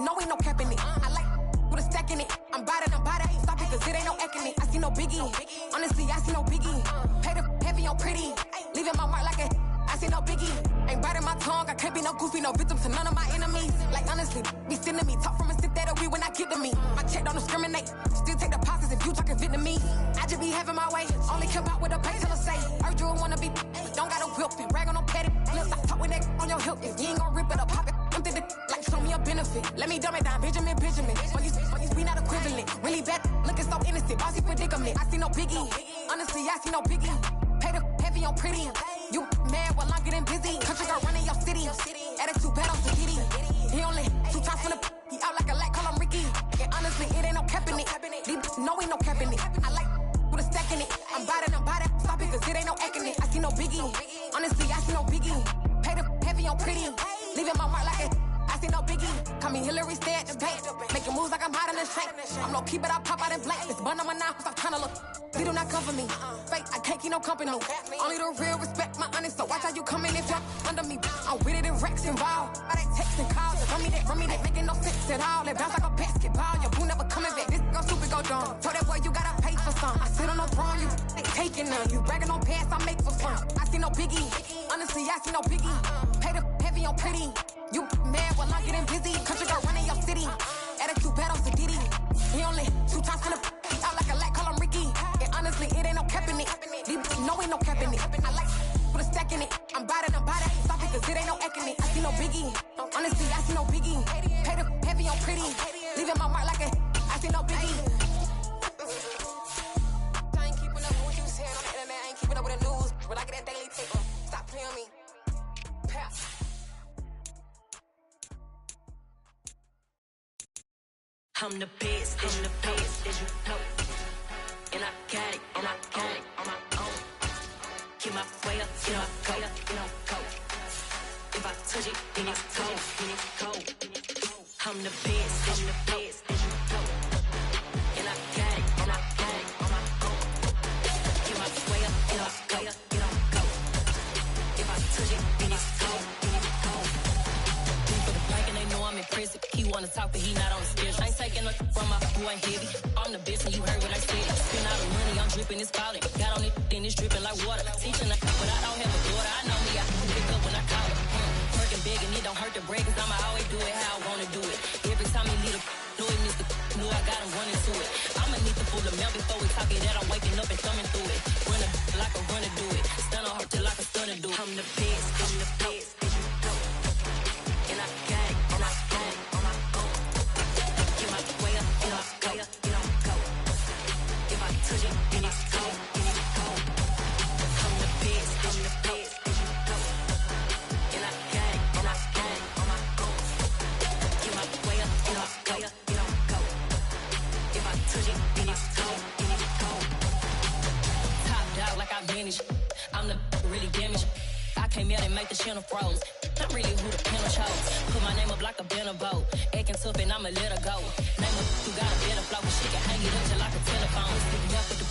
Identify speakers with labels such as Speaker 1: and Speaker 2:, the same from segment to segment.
Speaker 1: know ain't no cap in it. I like with a stack in it. I'm bout it, stop it, cause it ain't no acting it. I see no biggie, honestly, I see no biggie. Pay the heavy on pretty, leaving my mark like a, I see no biggie. Ain't biting my tongue, I can't be no goofy, no victim to none of my enemies. Like honestly, be sending me, talk from a sip that we when I get to me. My check don't discriminate, still take deposits if you talking Vietnamese. I just be having my way, only care about what the pay teller say. Urge you wanna be, don't got a whip and brag on no petty. Let's stop talk with that on your hip, if you ain't gon' rip it up, pop it. I'm thinking like show me a benefit. Let me dumb it down, Benjamin. We not equivalent. Really bad, looking so innocent. Bossy predicament. I see no biggie. Honestly, I see no biggie. Pay the heavy on pretty. You mad while I'm getting busy. Country girl running your city. Attitude bad on Sakiti. He only 2 times from the he out like a lack, call him Ricky. And honestly, it ain't no cap in it. These no ain't no cap in it. I like with a stack in it. I'm bout it, stop it, cause it ain't no acting it. I see no biggie. Honestly, I see no biggie. Pay the heavy on pretty. Leaving my mark like a, I see no biggie. Call me Hillary, stay at the bank. Making moves like I'm hot in the shank. I'm low key, but I pop out in blank. It's bun on my knife, stop trying to look. They do not cover me. Fake, I can't keep no company. Only the real respect my honest. So watch how you come in if you're under me. I'm with it in Rex involved. I they text and calls. Run me that making no sense at all. They bounce like a basketball. Your boo never coming back. This go stupid, go dumb. Told that boy you gotta pay for some. I sit on no throne, you ain't taking none. You bragging on pants, I make for fun. I see no biggie. Honestly, I see no biggie. Pay the heavy on pretty. You mad while I'm getting busy. Country girl running your city. Attitude bad on Sakiti. He only 2 times from the he out like a lack, call him Ricky. And honestly, it ain't no cap in it. No ain't no cap in it. I like with a stack in it. I'm bout it, stop it, cause it ain't no acting it. I see no biggie. Honestly, I see no biggie. Pay the heavy on pretty. Leaving my mark like a, I see no biggie. I ain't keeping up with what you saying on the internet. I ain't keeping up with the news. But I get that daily paper. Stop playing on me. Pass.
Speaker 2: I'm the best, as you know. And I got it, on my own. Get my way up, get my go. If I touch it, then it's cold. I'm the best, as you know. And I got it, on my own. Get my way up, get my go. If I touch it, then it's cold. For the bike and they know I'm impressive. He wanna talk, but he not on the schedule. I ain't taking nothing from my boy heavy. I'm the best, and you heard what I said. Spend all the money, I'm dripping, it's falling. Got on it, then it's dripping like water. Teaching her, but I don't have a daughter. I know me, I can pick up when I call it. Working big, and it don't hurt the break, cause I'ma always do it how I wanna do it. Every time he lead a know it needs to know I got him running to it. I'ma need to pull the mail before we talk it that I'm waking up and thumbing through it. Run a like a runner do it. Stun on her till like a stunner do it. I'm the best, as you know. And I got it, on my own. Get my way up, get my go. If I touch it, then it's cold. I'm the best, as you know. And I got it, on my own. Get my way up, get my go. If I touch it, then it's cold. Top dog like I manage. I'm the really damaged. I came out and make the channel froze. I'm really who the panel chose. Put my name up like a banner boat. Acting tough and I'ma let her go. Name up who got a better flow. She can hang it up just like a telephone. Sticking up with the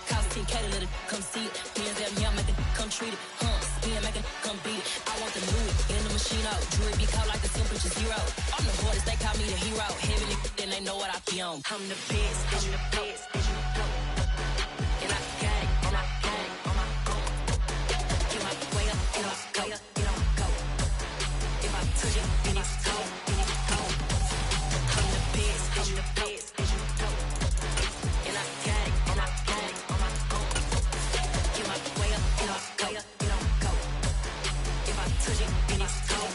Speaker 2: cost 10K to let it come see it. Hands at me, I make it come treat it. Spin, make it come beat it. I want the new in the machine out. Jewelry be caught like the temperature 0. I'm the hardest, they call me the hero. Heavy then they know what I be on. I'm the best, as you know. And I got it, on my own. Get my way up, get my go. If I touch it, then it's cold. I'm the best, as you know. And I got it, on my own. Get my way up, get my go. If I touch it, then it's cold.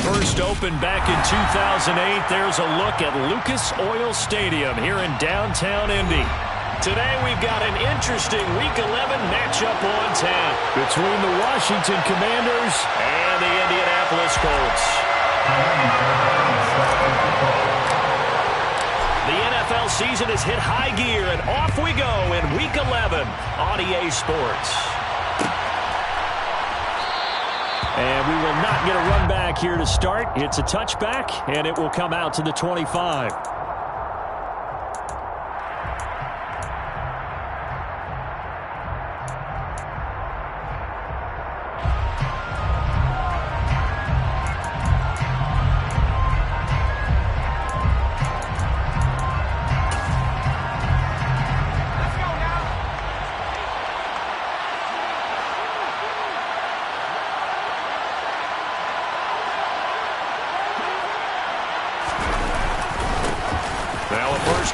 Speaker 3: First opened back in 2008, there's a look at Lucas Oil Stadium here in downtown Indy. Today we've got an interesting Week 11 matchup on tap between the Washington Commanders and the Indianapolis Colts. The NFL season has hit high gear, and off we go in Week 11 on EA Sports. And we will not get a run back here to start. It's a touchback, and it will come out to the 25.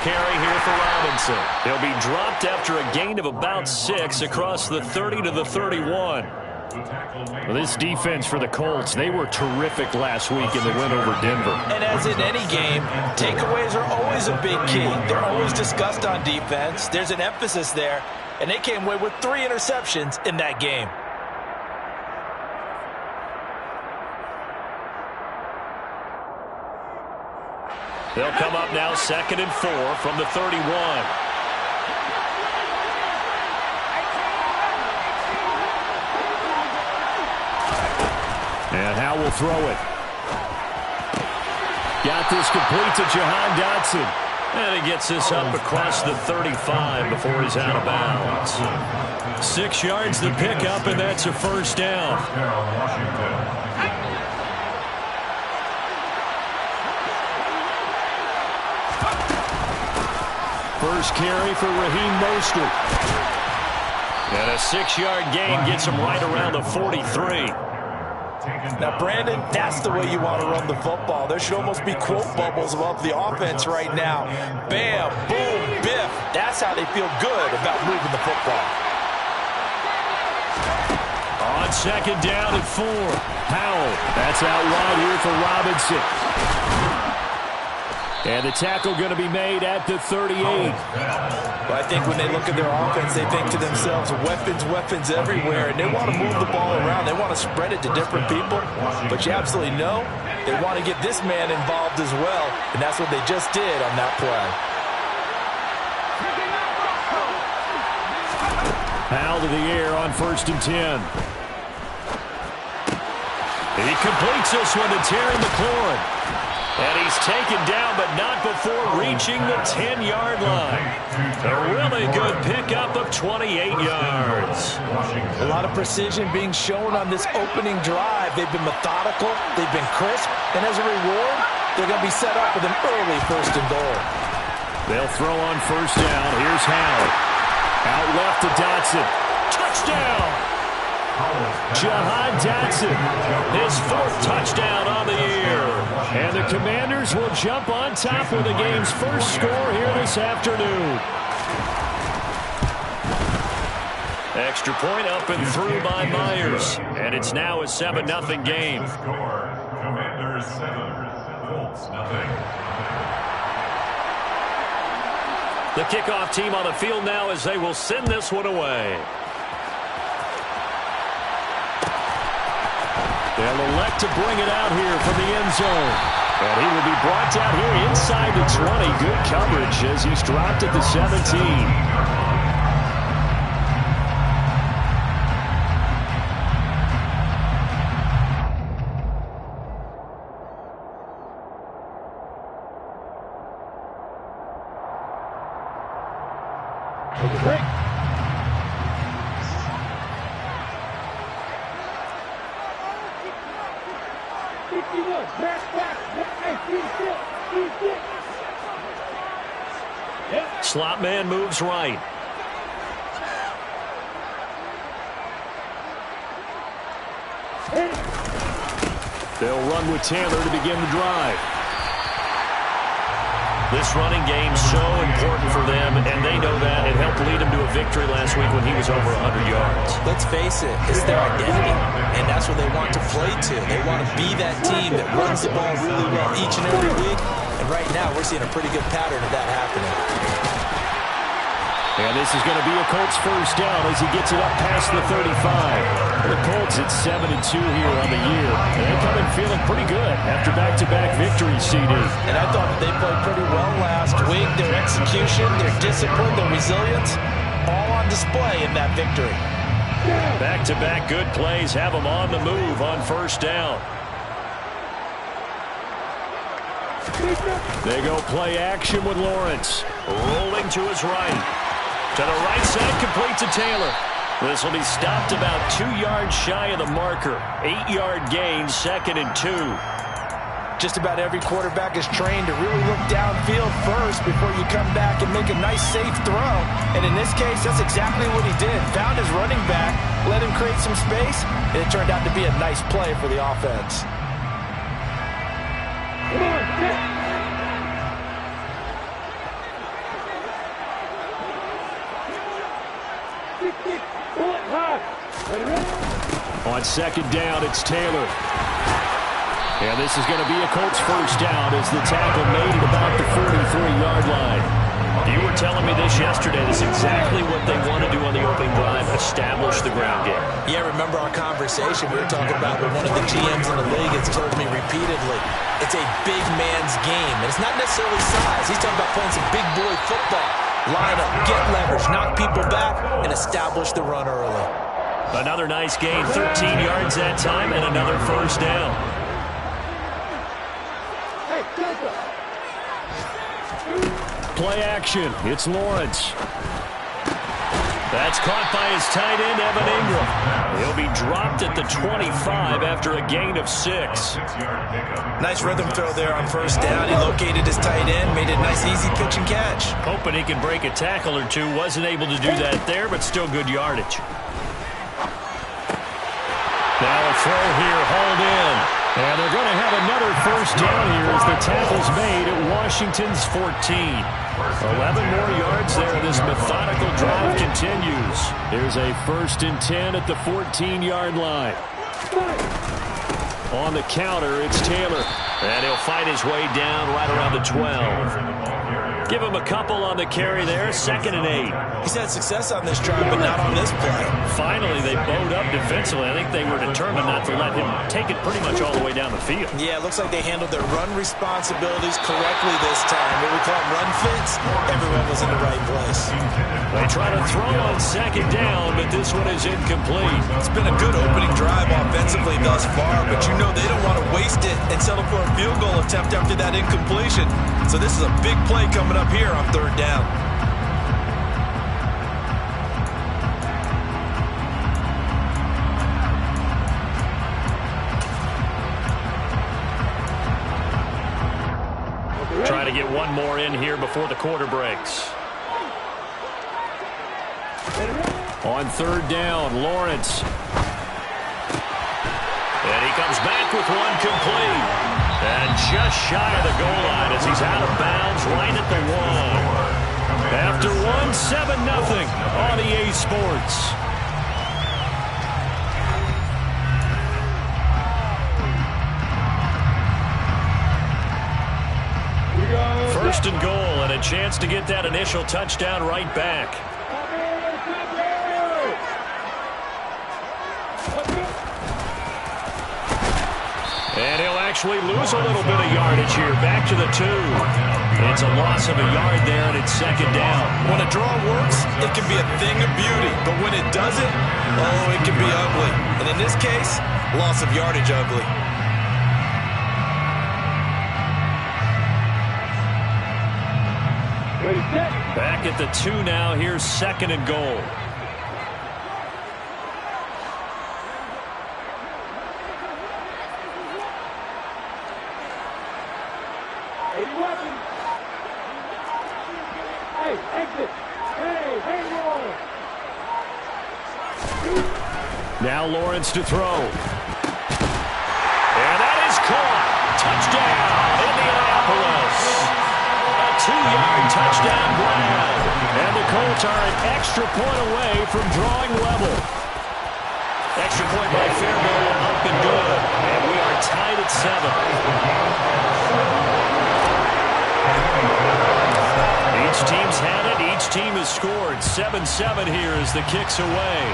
Speaker 3: carry here for Robinson. He'll be dropped after a gain of about 6 across the 30 to the 31. Well, this defense for the Colts, they were terrific last week in the win over Denver.
Speaker 4: And as in any game, takeaways are always a big key. They're always discussed on defense. There's an emphasis there, and they came away with 3 interceptions in that game.
Speaker 3: They'll come up now 2nd and 4 from the 31. And Howe will throw it. Got this complete to Jahan Dotson. And he gets this up across the 35 before he's out of bounds. 6 yards the pickup, and that's a first down. First carry for Raheem Mostert. And a 6-yard gain gets him right around the 43.
Speaker 4: Now, Brandon, that's the way you want to run the football. There should almost be quote bubbles above the offense right now. Bam, boom, biff. That's how they feel good about moving the football.
Speaker 3: On 2nd down and 4. Howell. That's out wide here for Robinson. And the tackle going to be made at the 38.
Speaker 4: Well, I think when they look at their offense, they think to themselves, weapons, weapons everywhere, and they want to move the ball around. They want to spread it to different people. But you absolutely know they want to get this man involved as well, and that's what they just did on that play.
Speaker 3: Howell to the air on 1st and 10. He completes this one to Terry McLaurin. And he's taken down, but not before reaching the 10-yard line. A really good pickup of 28 yards.
Speaker 4: A lot of precision being shown on this opening drive. They've been methodical, they've been crisp, and as a reward, they're going to be set up with an early 1st and goal.
Speaker 3: They'll throw on 1st down. Here's Howell. Out left to Dotson. Touchdown! Jahan Dotson, his 4th touchdown on the year. And the Commanders will jump on top with the game's first score here this afternoon. Extra point up and through by Myers. And it's now a 7-0 game.
Speaker 5: Commanders 7, Colts 0.
Speaker 3: The kickoff team on the field now as they will send this one away. They'll elect to bring it out here from the end zone. And he will be brought down here inside the 20. Good coverage as he's dropped at the 17. Slot man moves right. They'll run with Taylor to begin the drive. This running game's so important for them, and they know that. It helped lead them to a victory last week when he was over 100 yards.
Speaker 4: Let's face it, it's their identity, and that's what they want to play to. They want to be that team that runs the ball really well each and every week, and right now we're seeing a pretty good pattern of that happening.
Speaker 3: And this is going to be a Colts first down as he gets it up past the 35. The Colts at 7-2 here on the year. And they come in feeling pretty good after back-to-back victories, CD.
Speaker 4: And I thought that they played pretty well last week. Their execution, their discipline, their resilience, all on display in that victory.
Speaker 3: Back-to-back good plays have them on the move on first down. They go play action with Lawrence. Rolling to his right. To the right side, complete to Taylor. This will be stopped about 2 yards shy of the marker. 8-yard gain, 2nd and 2.
Speaker 4: Just about every quarterback is trained to really look downfield first before you come back and make a nice, safe throw. And in this case, that's exactly what he did. Found his running back, let him create some space, and it turned out to be a nice play for the offense. Come on,
Speaker 3: On second down, it's Taylor. And this is going to be a Colts first down as the tackle made at about the 43-yard line. You were telling me this yesterday. This is exactly what they want to do on the opening drive, establish the ground game.
Speaker 4: Yeah, remember our conversation we were talking about with one of the GMs in the league has told me repeatedly, it's a big man's game. And it's not necessarily size. He's talking about playing some big boy football. Line up, get leverage, knock people back, and establish the run early.
Speaker 3: Another nice gain, 13 yards that time, and another first down. Play action. It's Lawrence. That's caught by his tight end, Evan Ingram. He'll be dropped at the 25 after a gain of 6.
Speaker 4: Nice rhythm throw there on first down. He located his tight end, made a nice easy pitch and catch.
Speaker 3: Hoping he can break a tackle or two. Wasn't able to do that there, but still good yardage. Now a throw here, hauled in. And they're going to have another first down here as the tackle's made at Washington's 14. 11 more yards there. This methodical drive continues. Here's a 1st and 10 at the 14-yard line. On the counter, it's Taylor. And he'll fight his way down right around the 12. Give him a couple on the carry there. 2nd and 8.
Speaker 4: He's had success on this drive, but not on this play.
Speaker 3: Finally, they bowed up defensively. I think they were determined not to let him take it pretty much all the way down the field.
Speaker 4: Yeah, it looks like they handled their run responsibilities correctly this time. What we call run fits, everyone was in the right place.
Speaker 3: They try to throw on 2nd down, but this one is incomplete.
Speaker 4: It's been a good opening drive offensively thus far, but you know they don't want to waste it and settle for a field goal attempt after that incompletion. So this is a big play coming up here on 3rd down.
Speaker 3: Try to get one more in here before the quarter breaks. On 3rd down, Lawrence. And he comes back with one complete. And just shy of the goal line as he's out of bounds right at the 1. After 1, 7-0 on EA Sports. First and goal, and a chance to get that initial touchdown right back. And he'll actually lose a little bit of yardage here. Back to the 2. It's a loss of a yard there, and it's 2nd down.
Speaker 4: When a draw works, it can be a thing of beauty. But when it doesn't, oh, it can be ugly. And in this case, loss of yardage ugly.
Speaker 3: Back at the 2 now. Here's 2nd and goal. Now Lawrence to throw. And that is caught. Touchdown, Indianapolis. A 2-yard touchdown grab. And the Colts are an extra point away from drawing level. Extra point by Fairbairn, up and good. And we are tied at 7. Each team's had it. Each team has scored. 7-7 here as the kick's away.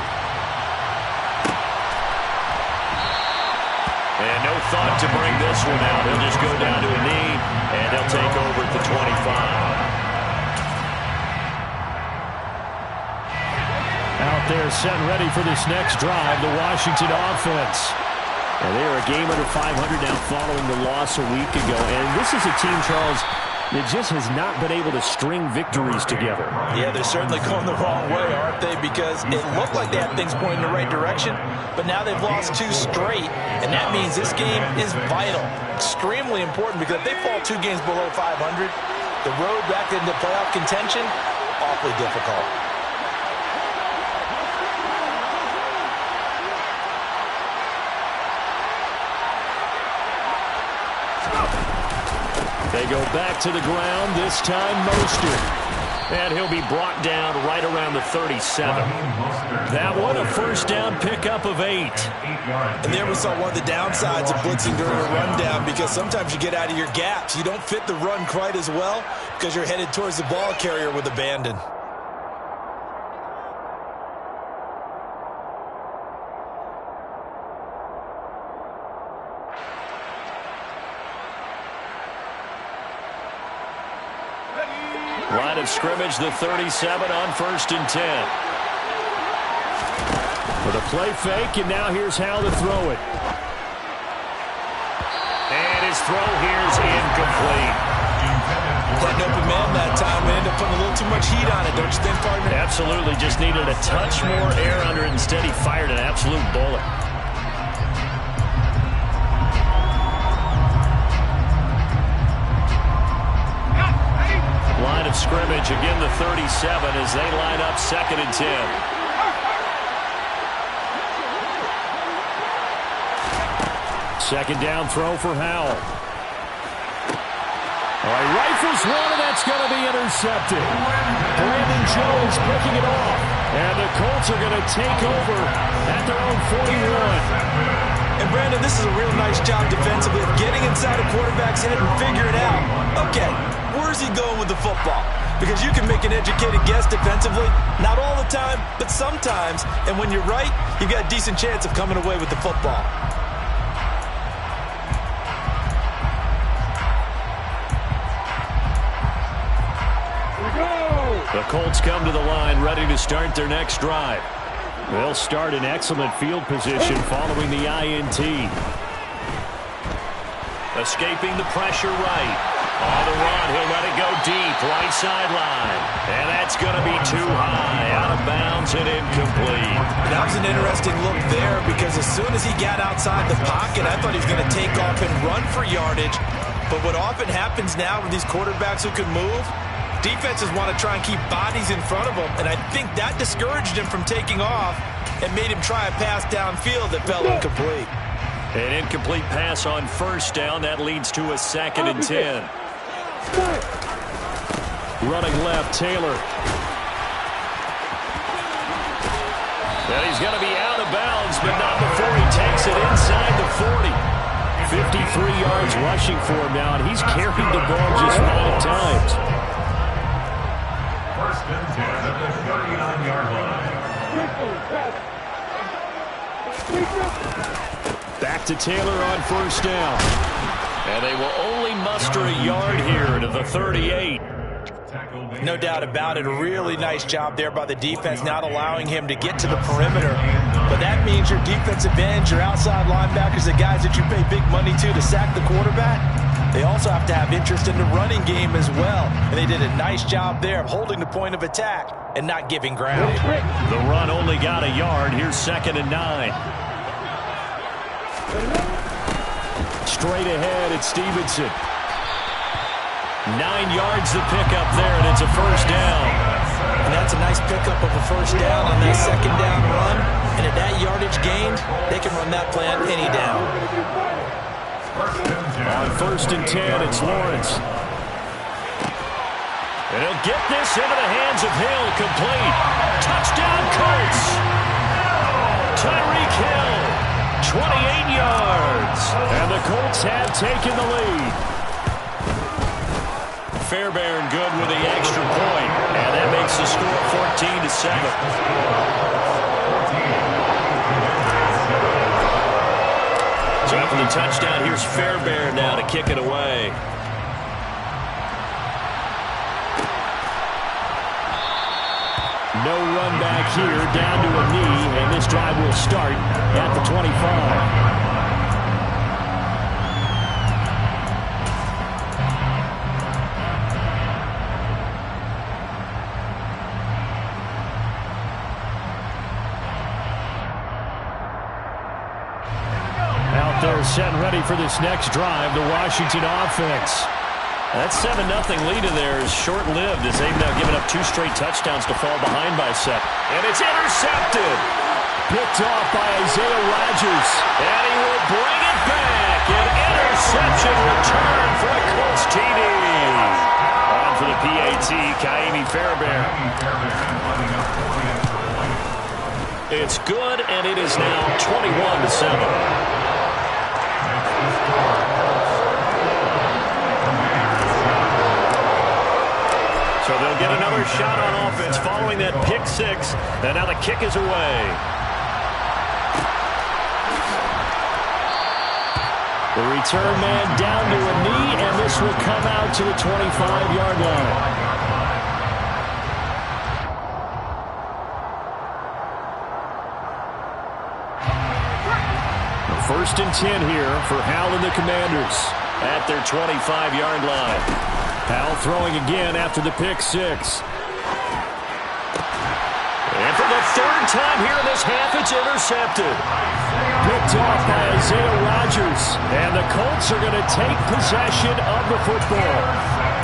Speaker 3: And no thought to bring this one out. He'll just go down to a knee, and they'll take over at the 25. Out there set and ready for this next drive, the Washington offense. And they are a game under 500 now following the loss a week ago. And this is a team, Charles, that just has not been able to string victories together.
Speaker 4: Yeah, they're certainly going the wrong way, aren't they? Because it looked like they had things pointing in the right direction, but now they've lost 2 straight, and that means this game is vital. Extremely important, because if they fall 2 games below 500, the road back into playoff contention, awfully difficult.
Speaker 3: They go back to the ground, this time Mostert. And he'll be brought down right around the 37. That one a first down pickup of 8.
Speaker 4: And there we saw one of the downsides of blitzing during a rundown, because sometimes you get out of your gaps. You don't fit the run quite as well because you're headed towards the ball carrier with abandon.
Speaker 3: Line of scrimmage, the 37 on 1st and 10. With a play fake, and now here's how to throw it. And his throw here is incomplete.
Speaker 4: Had an open man that time and ended up putting a little too much heat on it, don't you think, partner?
Speaker 3: Absolutely, just needed a touch more air under it. Instead, he fired an absolute bullet. Line of scrimmage, again the 37 as they line up 2nd and 10. Second down throw for Howell. All right, rifles one, and that's going to be intercepted. Brandon Jones picking it off. And the Colts are going to take over at their own 41.
Speaker 4: And Brandon, this is a real nice job defensively of getting inside a quarterback's head and figuring out, okay, where's he going with the football? Because you can make an educated guess defensively, not all the time, but sometimes. And when you're right, you've got a decent chance of coming away with the football.
Speaker 3: The Colts come to the line, ready to start their next drive. They'll start in excellent field position following the INT. Escaping the pressure right. On the run, he'll let it go deep, right sideline. And that's going to be too high, out of bounds and incomplete.
Speaker 4: That was an interesting look there, because as soon as he got outside the pocket, I thought he was going to take off and run for yardage. But what often happens now with these quarterbacks who can move, defenses want to try and keep bodies in front of them, and I think that discouraged him from taking off and made him try a pass downfield that fell incomplete.
Speaker 3: An incomplete pass on 1st down. That leads to a 2nd and 10. Running left, Taylor. And he's going to be out of bounds, but not before he takes it inside the 40. 53 yards rushing for him now, and he's carried the ball just 5 times.
Speaker 5: 1st and 10 at the 39-yard line.
Speaker 3: Back to Taylor on 1st down. And they will only muster a yard here to the 38.
Speaker 4: No doubt about it. A really nice job there by the defense, not allowing him to get to the perimeter. But that means your defensive ends, your outside linebackers, the guys that you pay big money to sack the quarterback, they also have to have interest in the running game as well. And they did a nice job there of holding the point of attack and not giving ground.
Speaker 3: The run only got a yard. Here's 2nd and 9. Straight ahead, it's Stevenson. 9 yards to pick up there, and it's a 1st down.
Speaker 4: And that's a nice pickup of a 1st down on that 2nd down run. And at that yardage gained, they can run that play on any down.
Speaker 3: On 1st and 10, it's Lawrence. And he'll get this into the hands of Hill, complete. Touchdown, Colts. Tyreek Hill, 28 yards. And the Colts have taken the lead. Fairbairn good with the extra point. And that makes the score 14-7. So after the touchdown, here's Fairbairn now to kick it away. No run back here, down to a knee, and this drive will start at the 25. They're set and ready for this next drive, the Washington offense. That 7-0 lead in there is short-lived as they've now given up 2 straight touchdowns to fall behind by 7. And it's intercepted. Picked off by Isaiah Rodgers. And he will bring it back. An interception return for a Colts TD. On for the PAT, Kaimi Fairbairn. It's good, and it is now 21-7. So they'll get another shot on offense following that pick six. And now the kick is away. The return man down to a knee, and this will come out to the 25-yard line. First and 10 here for Howell and the Commanders at their 25-yard line. Howell throwing again after the pick six. And for the third time here in this half, it's intercepted. Picked off by Isaiah Rodgers. And the Colts are going to take possession of the football.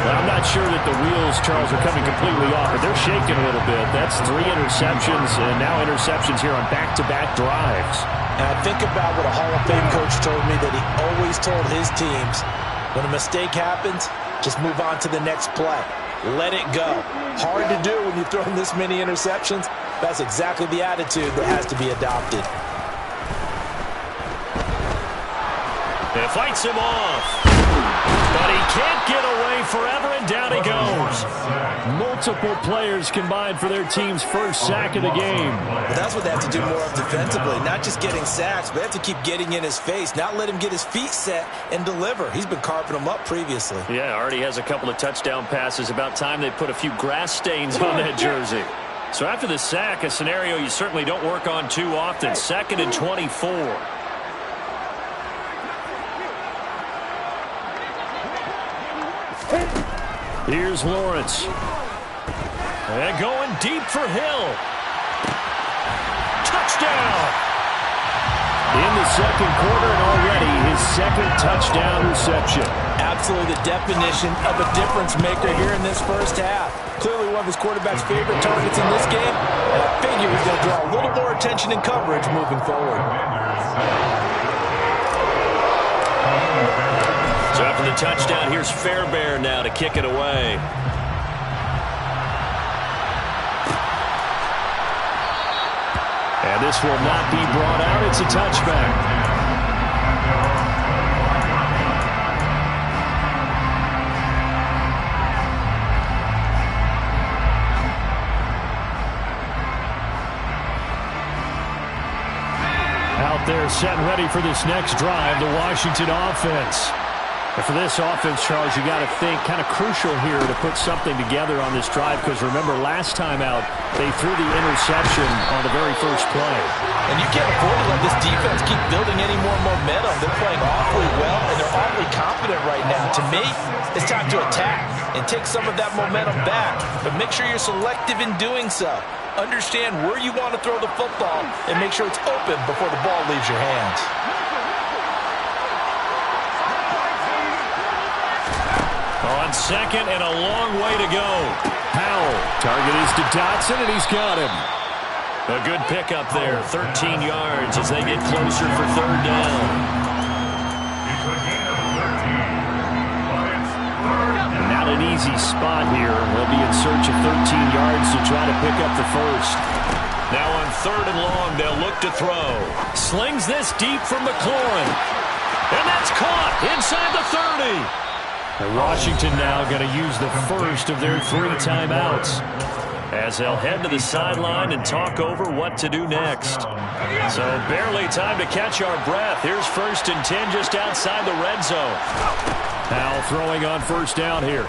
Speaker 3: Well, I'm not sure that the wheels, Charles, are coming completely off, but they're shaking a little bit. That's 3 interceptions, and now interceptions here on back-to-back drives.
Speaker 4: And I think about what a Hall of Fame coach told me, that he always told his teams, when a mistake happens, just move on to the next play. Let it go. Hard to do when you've thrown this many interceptions. That's exactly the attitude that has to be adopted.
Speaker 3: It fights him off. But he can't get away forever, and down he goes. Multiple players combined for their team's first sack of the game.
Speaker 4: But that's what they have to do more of defensively. Not just getting sacks, but they have to keep getting in his face. Not let him get his feet set and deliver. He's been carving them up previously.
Speaker 3: Yeah, already has a couple of touchdown passes. About time they put a few grass stains on that jersey. So after the sack, a scenario you certainly don't work on too often. 2nd and 24. Here's Lawrence. And going deep for Hill. Touchdown! In the second quarter, and already his second touchdown reception.
Speaker 4: Absolutely the definition of a difference maker here in this first half. Clearly one of his quarterback's favorite targets in this game, and I figure he's going to draw a little more attention and coverage moving forward.
Speaker 3: So after the touchdown, here's Fairbairn now to kick it away. And this will not be brought out. It's a touchback. Out there set and ready for this next drive, the Washington offense. And for this offense, Charles, you got to think kind of crucial here to put something together on this drive, because remember last time out they threw the interception on the very first play.
Speaker 4: And you can't afford to let this defense keep building any more momentum. They're playing awfully well, and they're awfully confident right now. To me, it's time to attack and take some of that momentum back, but make sure you're selective in doing so. Understand where you want to throw the football and make sure it's open before the ball leaves your hands.
Speaker 3: On second and a long way to go. Howell. Target is to Dotson, and he's got him. A good pickup there. 13 yards as they get closer for third down. Not an easy spot here. They'll be in search of 13 yards to try to pick up the first. Now on 3rd and long, they'll look to throw. Slings this deep from McLaurin. And that's caught inside the 30. And Washington now going to use the first of their 3 timeouts as they'll head to the sideline and talk over what to do next. So barely time to catch our breath. Here's 1st and 10 just outside the red zone. Howell throwing on first down here.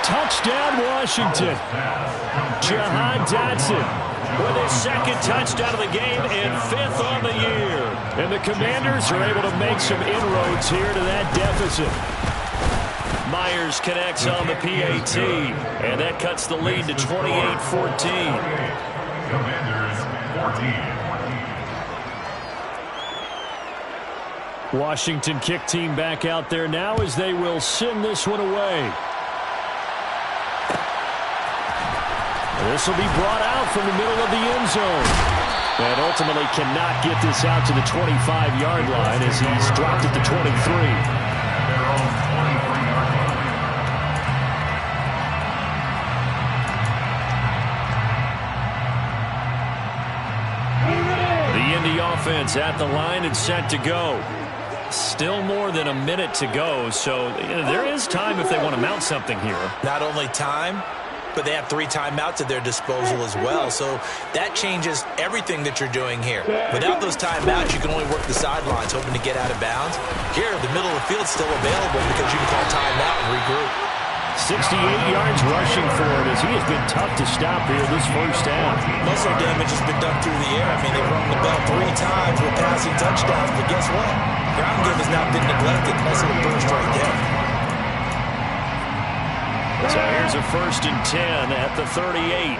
Speaker 3: Touchdown, Washington. Jahan Dotson with his 2nd touchdown of the game and 5th on the year. And the Commanders are able to make some inroads here to that deficit. Myers connects on the PAT, and that cuts the lead to 28-14. Washington kick team back out there now as they will send this one away. This will be brought out from the middle of the end zone. And ultimately cannot get this out to the 25-yard line as he's dropped at the 23. offense at the line and set to go. Still more than a minute to go, so there is time if they want to mount something here.
Speaker 4: Not only time, but they have 3 timeouts at their disposal as well, so that changes everything that you're doing here. Without those timeouts, you can only work the sidelines, hoping to get out of bounds. Here, the middle of the field is still available because you can call timeout and regroup.
Speaker 3: 68 yards rushing for him as he has been tough to stop here this first half.
Speaker 4: Muscle damage has been done through the air. I mean, they've rung the bell 3 times with passing touchdowns, but guess what? Ground game has not been neglected. Nice little burst right there.
Speaker 3: So here's a 1st and 10 at the 38.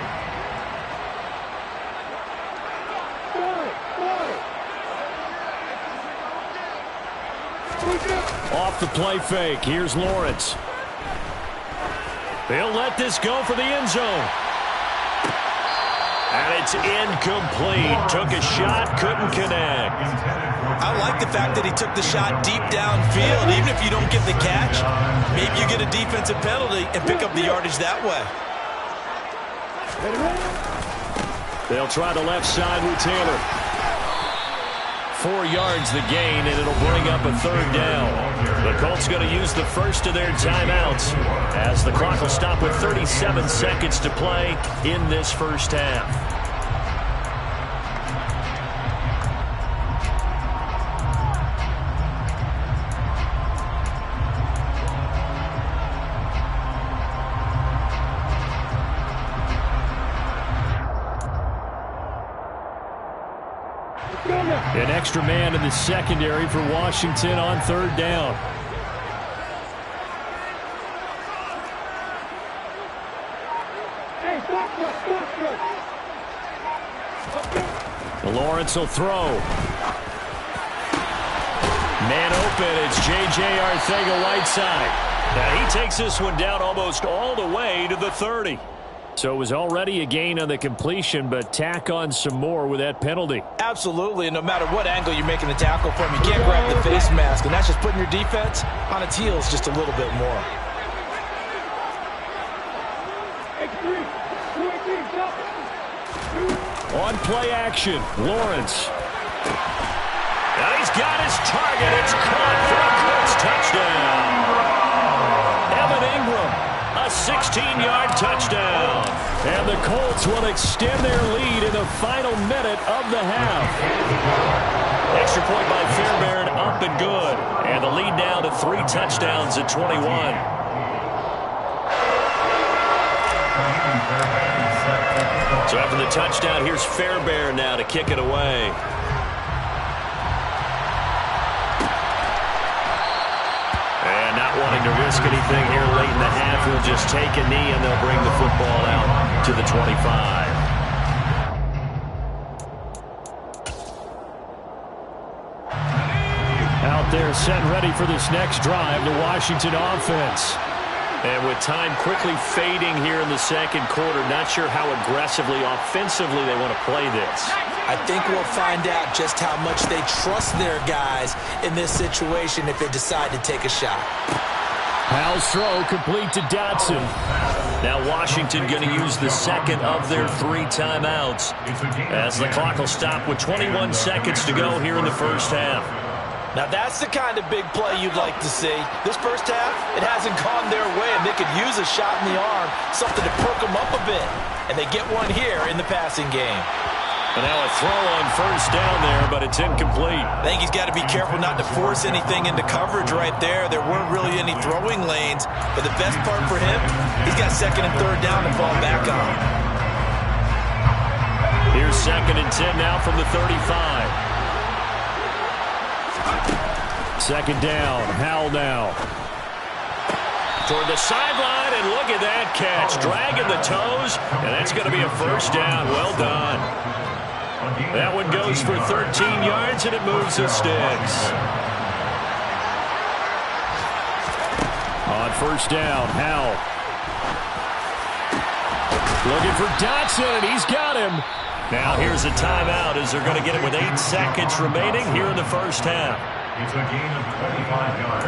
Speaker 3: Off the play fake. Here's Lawrence. They'll let this go for the end zone. And it's incomplete. Took a shot, couldn't connect.
Speaker 4: I like the fact that he took the shot deep downfield. Even if you don't get the catch, maybe you get a defensive penalty and pick up the yardage that way.
Speaker 3: They'll try the left side with Taylor. 4 yards the gain, and it'll bring up a 3rd down. The Colts going to use the first of their timeouts as the clock will stop with 37 seconds to play in this first half. An extra man in the secondary for Washington on 3rd down. Lawrence will throw. Man open, it's J.J. Arcega-Whiteside. Now he takes this one down almost all the way to the 30. So it was already a gain on the completion, but tack on some more with that penalty.
Speaker 4: Absolutely, and no matter what angle you're making the tackle from, you can't grab the face mask, and that's just putting your defense on its heels just a little bit more.
Speaker 3: On play action, Lawrence. And he's got his target. It's caught for a Colts touchdown. Evan Ingram, a 16-yard touchdown. And the Colts will extend their lead in the final minute of the half. Extra point by Fairbairn, up and good. And the lead now to 3 touchdowns at 21. So after the touchdown, here's Fairbairn now to kick it away. And not wanting to risk anything here late in the half, he'll just take a knee and they'll bring the football out to the 25. Out there set ready for this next drive, the Washington offense. And with time quickly fading here in the second quarter, not sure how aggressively, offensively they want to play this.
Speaker 4: I think we'll find out just how much they trust their guys in this situation if they decide to take a shot.
Speaker 3: Howell's throw complete to Dotson. Now Washington going to use the second of their 3 timeouts as the clock will stop with 21 seconds to go here in the first half.
Speaker 4: Now that's the kind of big play you'd like to see. This first half, it hasn't gone their way, and they could use a shot in the arm, something to perk them up a bit. And they get one here in the passing game.
Speaker 3: And now a throw on first down there, but it's incomplete.
Speaker 4: I think he's got to be careful not to force anything into coverage right there. There weren't really any throwing lanes, but the best part for him, he's got 2nd and 3rd down to fall back on.
Speaker 3: Here's 2nd and 10 now from the 35. 2nd down, Howell now. Toward the sideline, and look at that catch. Dragging the toes, and that's going to be a first down. Well done. That one goes for 13 yards, and it moves the sticks. On first down, Howell. Looking for Dotson, and he's got him. Now here's a timeout as they're going to get it with 8 seconds remaining here in the first half.
Speaker 5: It's a gain of 25 yards.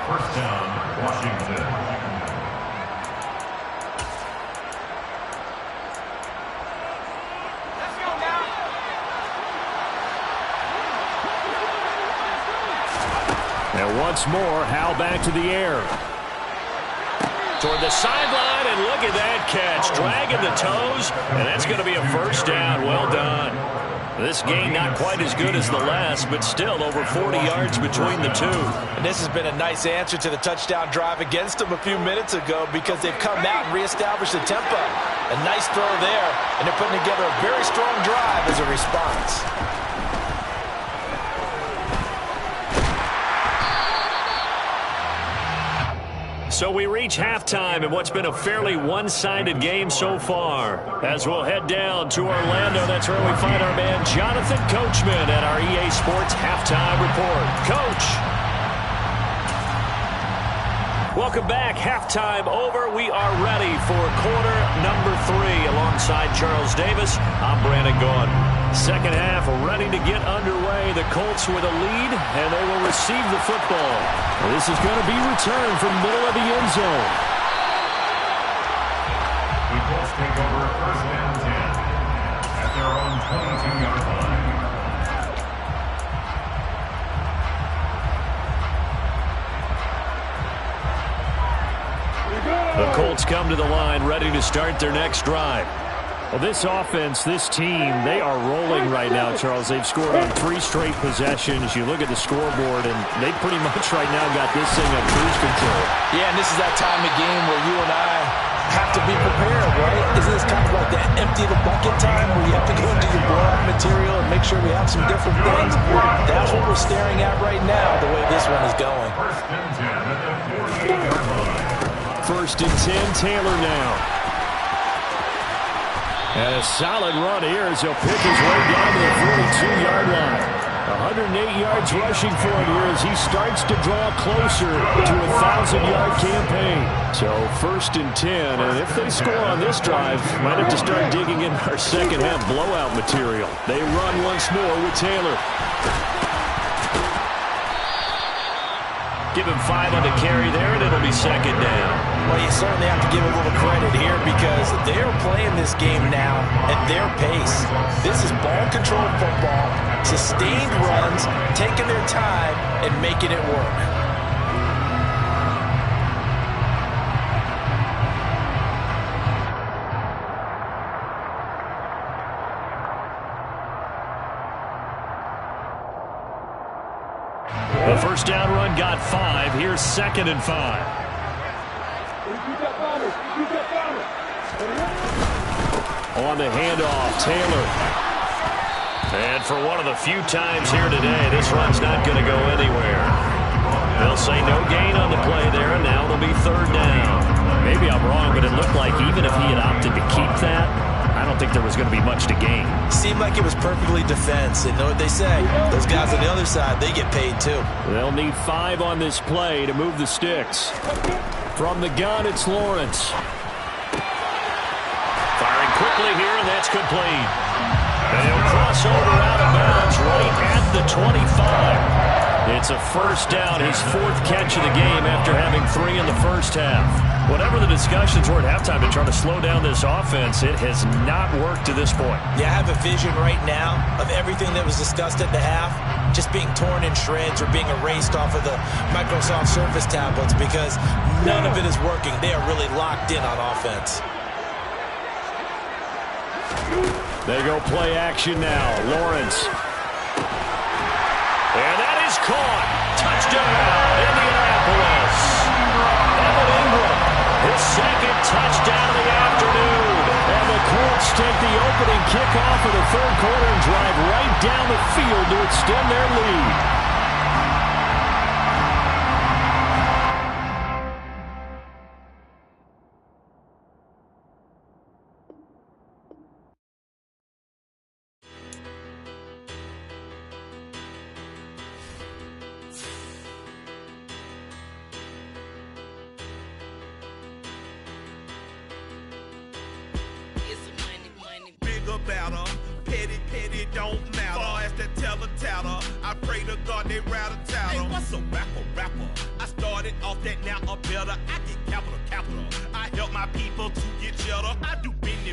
Speaker 5: First down, Washington.
Speaker 3: once more. Howell back to the air. Toward the sideline, and look at that catch. Dragging the toes, and that's going to be a first down. Well done. This game not quite as good as the last, but still over 40 yards between the two.
Speaker 4: And this has been a nice answer to the touchdown drive against them a few minutes ago because they've come out and reestablished the tempo. A nice throw there, and they're putting together a very strong drive as a response.
Speaker 3: So we reach halftime in what's been a fairly one-sided game so far. As we'll head down to Orlando, that's where we find our man Jonathan Coachman at our EA Sports Halftime Report. Coach. Welcome back. Halftime over. We are ready for quarter number 3. Alongside Charles Davis, I'm Brandon Gaudin. Second half ready to get underway. The Colts with a lead, and they will receive the football. This is going to be returned from the middle of the end zone.
Speaker 5: The Colts take over first and 10 at their own 22-yard line.
Speaker 3: The Colts come to the line ready to start their next drive. Well, this offense, this team, they are rolling right now, Charles. They've scored on 3 straight possessions. You look at the scoreboard, and they pretty much right now got this thing on cruise control.
Speaker 4: Yeah, and this is that time of game where you and I have to be prepared, right? Isn't this kind of like that empty the bucket time where you have to go into your blowout material and make sure we have some different things? That's what we're staring at right now, the way this one is going.
Speaker 5: First and 10 at the 48-yard line.
Speaker 3: First and 10, Taylor now. And a solid run here as he'll pick his way down to the 42-yard line. 108 yards rushing for him here as he starts to draw closer to a 1,000-yard campaign. So first and 10, and if they score on this drive, might have to start digging in our second half blowout material. They run once more with Taylor. Give him 5 on the carry there, and it'll be second down.
Speaker 4: Well, you certainly have to give a little credit here because they're playing this game now at their pace. This is ball control football, sustained runs, taking their time, and making it work.
Speaker 3: The first down run got 5. Here's second and 5. On the handoff, Taylor. And for one of the few times here today, this run's not going to go anywhere. They'll say no gain on the play there, and now it'll be third down. Maybe I'm wrong, but it looked like even if he had opted to keep that, I don't think there was going to be much to gain.
Speaker 4: Seemed like it was perfectly defense. And know what they say? Those guys on the other side, they get paid too.
Speaker 3: They'll need 5 on this play to move the sticks. From the gun, it's Lawrence. Firing quickly here, and that's complete. And he'll cross over out of bounds right at the 25. It's a first down, his 4th catch of the game after having 3 in the first half. Whatever the discussions were at halftime to try to slow down this offense, it has not worked to this point.
Speaker 4: Yeah, I have a vision right now of everything that was discussed at the half just being torn in shreds or being erased off of the Microsoft Surface tablets because none of it is working. They are really locked in on offense.
Speaker 3: They go play action now. Lawrence. And that is caught. Touchdown, Indianapolis. Evan Ingram, his 2nd touchdown of the afternoon. And the Colts take the opening kickoff of the 3rd quarter and drive right down the field to extend their lead.
Speaker 6: Better, petty don't matter. Far as the teller, I pray to God they rattle tattle. Hey, what's a rapper? I started off that, now I'm better. I get capital. I help my people to get cheddar. I do business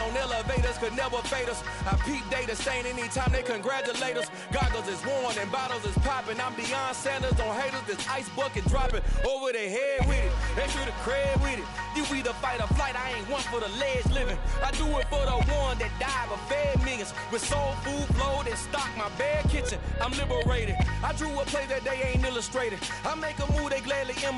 Speaker 7: on elevators could never fade us. I peep data stain anytime they congratulate us. Goggles is worn and bottles is popping. I'm beyond Sanders on haters. This ice bucket dropping over their head with it. They should have cred with it. You either fight or flight. I ain't one for the ledge living. I do it for the one that died but fed millions. With soul food flowed and stocked my bad kitchen. I'm liberated. I drew a play that they ain't illustrated. I make a move they gladly imitate.